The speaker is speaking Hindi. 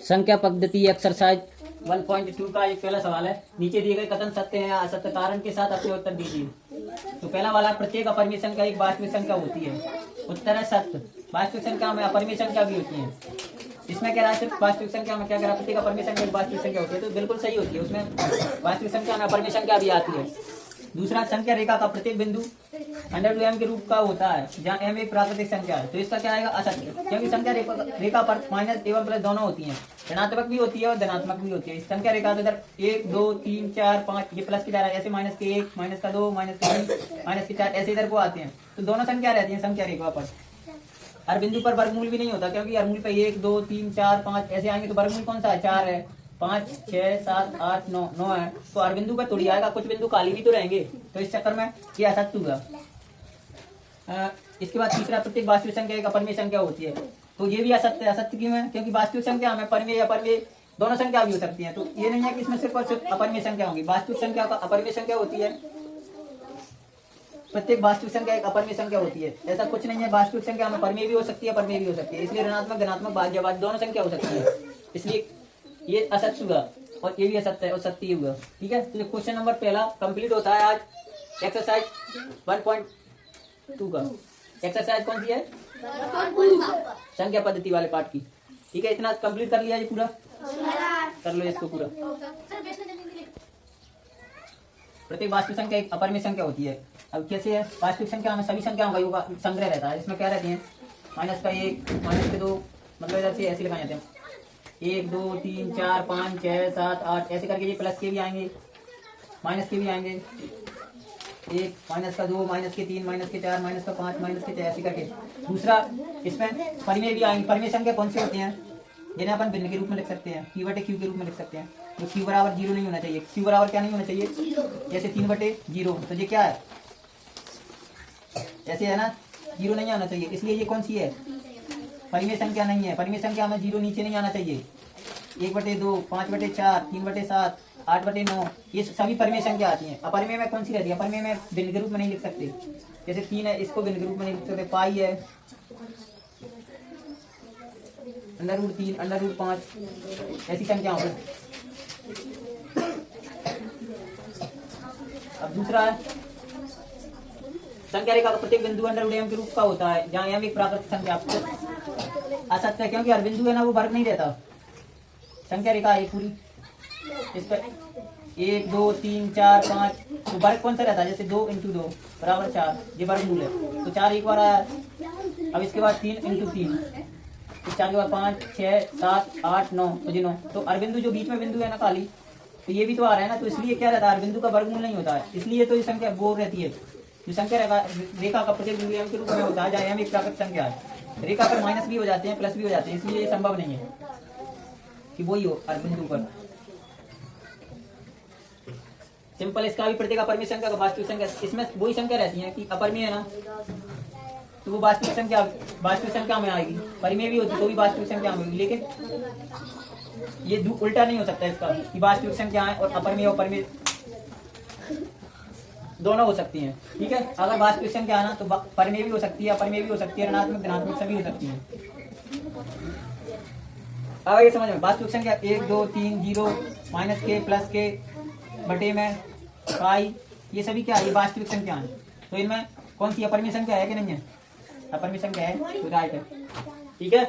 संख्या पद्धति एक्सरसाइज 1.2 का एक पहला सवाल है। नीचे दिए गए कथन सत्य है या असत्य, कारण के साथ अपने उत्तर दीजिए। तो पहला वाला, प्रत्येक अपरिमेय संख्या एक वास्तविक संख्या होती है। उत्तर है सत्य। वास्तविक संख्या में अपरिमेय संख्या भी होती है। इसमें कह रहा है सिर्फ वास्तविक संख्या में क्या कह रहा है, प्रत्येक अपरिमेय संख्या एक वास्तविक संख्या होती है, तो बिल्कुल सही होती है। उसमें वास्तविक संख्या में अपरिमेय संख्या भी आती है। दूसरा, संख्या रेखा का प्रत्येक बिंदु √m के रूप का होता है, जहाँ m एक प्राकृतिक संख्या है, तो इसका क्या आएगा, असत्य। क्योंकि संख्या रेखा पर माइनस एवं प्लस दोनों होती हैं, ऋणात्मक भी होती है और धनात्मक भी होती है। इस संख्या रेखा तो इधर 1 2 3 4 5 ये प्लस की जा रहा है, ऐसे -1 -2 -3 -4 ऐसे इधर को आते हैं, तो दोनों संख्या रहती है संख्या रेखा पर। हर बिंदु पर वर्गमूल भी नहीं होता, क्योंकि हर मूल पे 1 2 3 4 5 ऐसे आएंगे, तो वर्गमूल कौन सा है, 4 है, 5 6 7 8 9 9 है, तो हर बिंदु पे थोड़ी आएगा, कुछ बिंदु खाली भी तो रहेंगे, तो इस चक्कर में ये असत्य हुआ। इसके बाद तीसरा, प्रत्येक वास्तविक संख्या एक अपरिमेय संख्या होती है, तो ये भी असत्य है। असत्य क्यों है, क्योंकि वास्तविक संख्या में परिमेय अपरिमेय दोनों संख्या भी हो सकती है, तो ये नहीं है कि इसमें सिर्फ और सिर्फ अपरिमेय संख्या होगी। वास्तविक संख्या का अपरिमेय संख्या होती है, प्रत्येक वास्तविक संख्या एक अपरिमेय संख्या होती है, ऐसा कुछ नहीं है। वास्तविक संख्या में परिमेय भी हो सकती है, अपरिमेय भी हो सकती है, इसलिए ऋणात्मक धनात्मक भाज्यवाद दोनों संख्या हो सकती है, इसलिए ये असत्य हुआ और ये भी असत्य है और सत्य हुआ। ठीक है, तो क्वेश्चन नंबर पहला कंप्लीट होता है आज एक्सरसाइज 1.2 का। एक्सरसाइज कौन सी है, संख्या पद्धति वाले पार्ट की। ठीक है, इतना कंप्लीट कर लिया, ये पूरा कर लो इसको पूरा। प्रत्येक वास्तविक संख्या एक अपरिमेय संख्या होती है। अब कैसे है, वास्तविक संख्या में सभी संख्याओं का योग संग्रह रहता है। इसमें क्या रहती है, -1 -2, मतलब इधर से ऐसे लगाए जाते हैं, 1 2 3 4 5 6 7 8 ऐसे करके, ये प्लस के भी आएंगे, माइनस के भी आएंगे, 1 -2 -3 -4 -5 -6 ऐसे करके। दूसरा, इसमें परिमेय भी आएंगे। परिमेय संख्या कौन सी होती हैं, जिन्हें अपन भिन्न के रूप में लिख सकते हैं, Q/Q के रूप में लिख सकते हैं। तो Q बराबर 0 नहीं होना चाहिए। Q बराबर क्या नहीं होना चाहिए, जैसे 3/0, तो ये क्या है, ऐसे है ना, 0 नहीं आना चाहिए, इसलिए ये कौन सी है, परिमेय संख्या नहीं है। परिमेय संख्या में 0 नीचे नहीं आना चाहिए। 1/2 5/4 3/7 8/9 ये सभी परिमेय संख्या आती हैं। अपरिमेय में कौन सी रहती है, अपरिमेय में भिन्न के रूप में नहीं लिख सकते, जैसे 3 है, इसको भिन्न के रूप में नहीं लिख सकते। पाई है, √3 √5 ऐसी संख्याओं पर। अब दूसरा है, संख्या रेखा का प्रत्येक बिंदु √m के रूप का होता है, जहाँ m एक प्राकृतिक संख्या। असत्य है, क्योंकि हर बिंदु है ना वो वर्ग नहीं रहता। संख्या रेखा है पूरी, इस पर 1 2 3 4 5, तो वर्ग कौन सा रहता है, जैसे 2 × 2 = 4, ये वर्गमूल है, तो 4 एक बार आया। अब इसके बाद 3 × 3, 4 के बाद 5 6 7 8 9, तो ये 9, तो हर बिंदु जो बीच में बिंदु है ना खाली, तो ये भी तो आ रहा है ना, तो इसलिए क्या रहता है, हर बिंदु का वर्गमूल नहीं होता है, इसलिए तो ये संख्या वो रहती है। जो संख्या रेखा का प्रत्येक बिंदु m के रूप में होता है, जहाँ m एक प्राकृतिक संख्या है। रेखा पर माइनस भी हो जाते हैं, प्लस भी हो जाते हैं, इसलिए ये संभव नहीं है कि वही हो हर बिंदु पर। सिंपल, इसका भी प्रत्येक अपरिमेय संख्या का वास्तविक संख्या, इसमें वही संख्या रहती है कि अपरिमेय है ना, तो वो वास्तविक संख्या में आएगी। परिमेय भी होती तो भी वास्तविक संख्या में होगी, लेकिन ये उल्टा नहीं हो सकता इसका कि वास्तविक संख्या है और अपरिमेय और परिमेय दोनों हो सकती हैं। ठीक है, अगर वास्तविक संख्या है ना, तो परिमेय भी हो सकती है, अपरिमेय भी हो सकती है, ऋणात्मक धनात्मक सभी हो सकती है। अब ये समझ में, वास्तविक संख्या 1 2 3 0 -k +k बटे में पाई, ये सभी क्या है, ये वास्तविक संख्या है। तो इनमें कौन सी अपरिमेय संख्या है कि नहीं है, अपरिमेय संख्या है, तो राइट है। ठीक है,